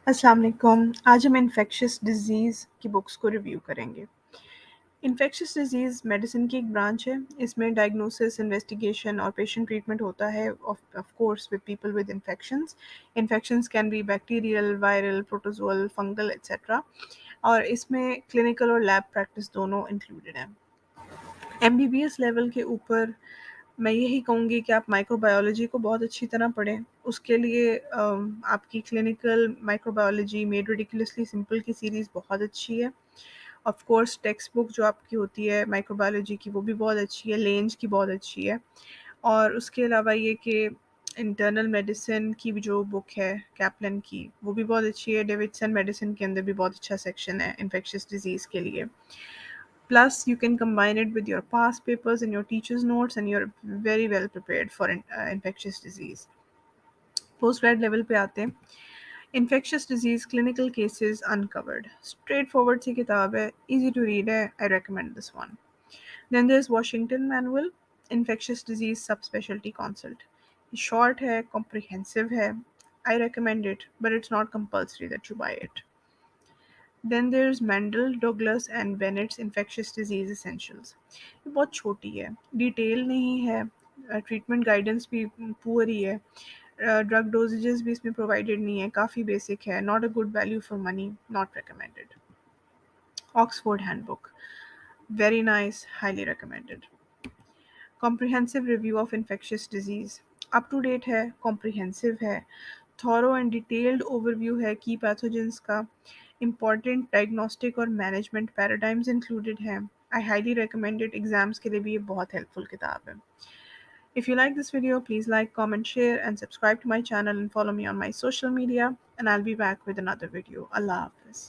अस्सलाम वालेकुम। आज हम इन्फेक्शियस डिजीज़ की बुक्स को रिव्यू करेंगे। इन्फेक्शियस डिजीज़ मेडिसिन की एक ब्रांच है। इसमें डायग्नोसिस, इन्वेस्टिगेशन और पेशेंट ट्रीटमेंट होता है of course with people with infections. Infections can be bacterial, viral, protozoal, fungal etcetera, और इसमें क्लिनिकल और लैब प्रैक्टिस दोनों इंक्लूडेड हैं। एमबीबीएस लेवल के ऊपर मैं यही कहूँगी कि आप माइक्रोबायोलॉजी को बहुत अच्छी तरह पढ़ें। उसके लिए आपकी clinical microbiology made ridiculously simple की सीरीज़ बहुत अच्छी है। ऑफ कोर्स टेक्स्ट बुक जो आपकी होती है माइक्रोबायोलॉजी की वो भी बहुत अच्छी है, लेंज की बहुत अच्छी है। और उसके अलावा ये कि इंटरनल मेडिसिन की भी जो बुक है कैप्लन की वो भी बहुत अच्छी है। डेविडसन मेडिसिन के अंदर भी बहुत अच्छा सेक्शन है इन्फेक्शियस डिजीज़ के लिए। Plus, you can combine it with your past papers and your teacher's notes, and you're very well prepared for infectious disease. Post grade level पे आते हैं। Infectious disease clinical cases uncovered, straightforward सी किताब है, easy to read है। I recommend this one. Then there is Washington manual infectious disease subspecialty consult. Short है, comprehensive है। I recommend it but it's not compulsory that you buy it. Then there is Mandell, Douglas and Bennett's infectious disease essentials. ये बहुत छोटी है, detail नहीं है, treatment guidance भी poor ही है, ड्रग डोजेजेस भी इसमें प्रोवाइडेड नहीं है, काफ़ी बेसिक है, not a good value for money, not recommended. Oxford handbook, very nice, highly recommended. Comprehensive review of infectious disease, up to date है, कॉम्प्रिहेंसिव है, थॉरो एंड डिटेल्ड ओवरव्यू है की पैथोजेंस का, इंपॉर्टेंट डायग्नोस्टिक और management paradigms included हैं। I highly recommend it, exams के लिए भी ये बहुत हेल्पफुल किताब है। If you like this video, please like, comment, share, and subscribe to my channel and follow me on my social media. And I'll be back with another video. Allah Hafiz.